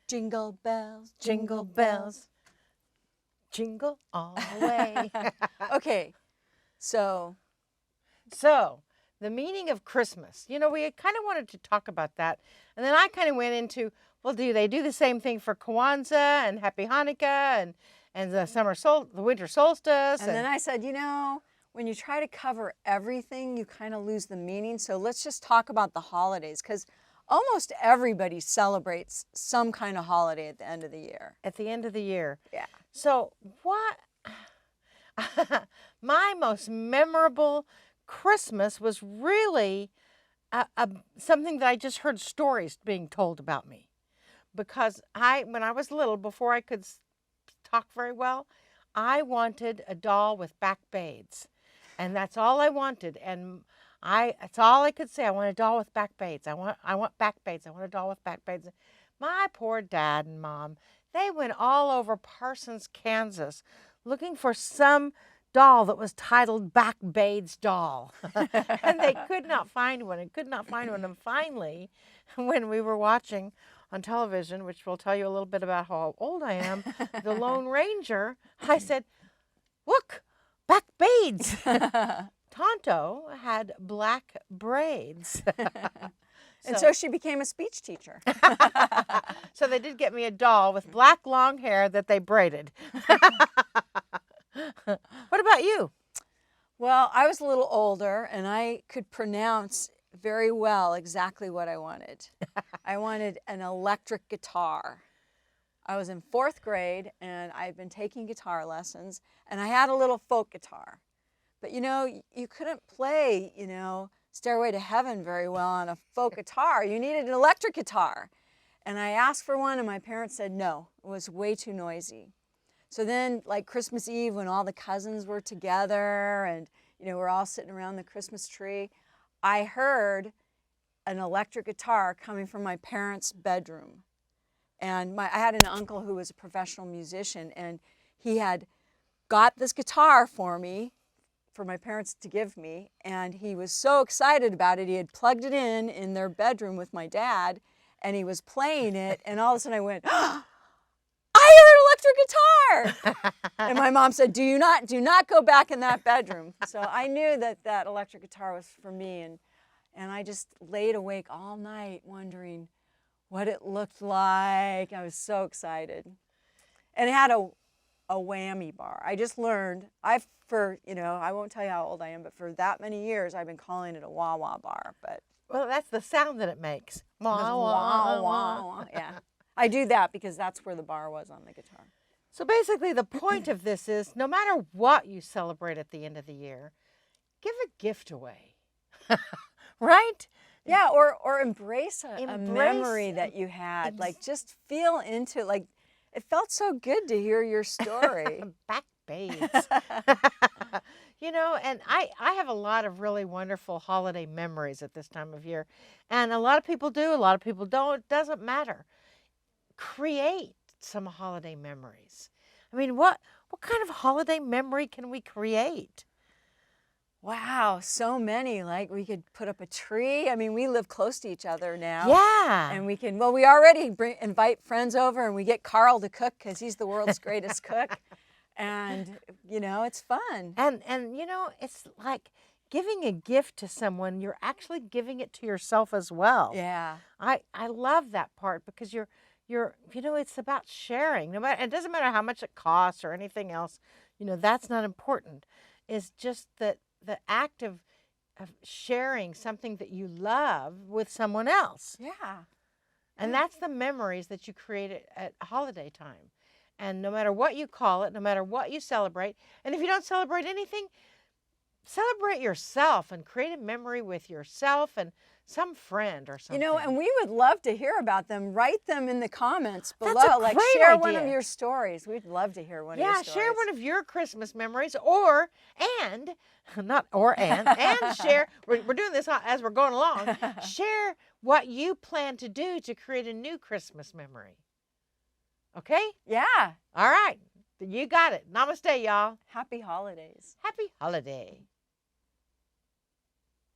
Jingle bells, Jingle bells, jingle all the way. Okay, so The meaning of Christmas. You know, we kind of wanted to talk about that. And then I kind of went into, well, do they do the same thing for Kwanzaa and Happy Hanukkah and the winter solstice? and then I said, you know, when you try to cover everything, you kind of lose the meaning. So let's just talk about the holidays, because almost everybody celebrates some kind of holiday at the end of the year. At the end of the year. Yeah. So what, my most memorable Christmas was really something that I just heard stories being told about me. Because when I was little, before I could talk very well, I wanted a doll with back beads. And that's all I wanted. And that's all I could say. I want a doll with back beads. I want back beads. I want a doll with back beads. My poor dad and mom, they went all over Parsons, Kansas, looking for some doll that was titled Back Beads Doll. And they could not find one and could not find one. And finally, when we were watching on television, which will tell you a little bit about how old I am, The Lone Ranger, I said, look, back beads. Tonto had black braids. And so she became a speech teacher. So they did get me a doll with black long hair that they braided. What about you? Well, I was a little older, and I could pronounce very well exactly what I wanted. I wanted an electric guitar. I was in 4th grade, and I'd been taking guitar lessons, and I had a little folk guitar. But, you know, you couldn't play, you know, Stairway to Heaven very well on a folk guitar. You needed an electric guitar. And I asked for one, and my parents said no. It was way too noisy. So then, like Christmas Eve, when all the cousins were together and, you know, we're all sitting around the Christmas tree, I heard an electric guitar coming from my parents' bedroom. And I had an uncle who was a professional musician, and he had got this guitar for me, for my parents to give me, and he was so excited about it. He had plugged it in their bedroom with my dad, and he was playing it, and all of a sudden I went, oh, I heard an electric guitar! And my mom said, do not go back in that bedroom. So I knew that electric guitar was for me, and I just laid awake all night wondering what it looked like. I was so excited. And it had a whammy bar. I just learned, you know, I won't tell you how old I am, but for that many years I've been calling it a wah-wah bar. But well, that's the sound that it makes. Wah, wah, wah, wah. Yeah. I do that because that's where the bar was on the guitar. So basically the point of this is, no matter what you celebrate at the end of the year, give a gift away. Right? Yeah, or embrace a memory that you had. Like, just feel into, like, it felt so good to hear your story. Back beads. You know, and I have a lot of really wonderful holiday memories at this time of year. And a lot of people do, a lot of people don't. It doesn't matter. Create some holiday memories. I mean, what kind of holiday memory can we create? Wow, so many. Like, we could put up a tree. I mean, we live close to each other now. Yeah. And we can, well, we already invite friends over, and we get Carl to cook because he's the world's greatest cook. And, you know, it's fun. And you know, it's like giving a gift to someone, you're actually giving it to yourself as well. Yeah. I love that part, because you know, it's about sharing. No matter, it doesn't matter how much it costs or anything else. You know, that's not important. It's just that the act of sharing something that you love with someone else. Yeah. And that's the memories that you create at holiday time. And no matter what you call it, no matter what you celebrate, and if you don't celebrate anything, celebrate yourself and create a memory with yourself and some friend or something. You know, and we would love to hear about them. Write them in the comments below. That's a like, great share idea. one of your stories. We'd love to hear one of your stories. Yeah, share one of your Christmas memories, and share, we're doing this as we're going along, share what you plan to do to create a new Christmas memory. Okay? Yeah. All right. You got it. Namaste, y'all. Happy holidays. Happy holiday.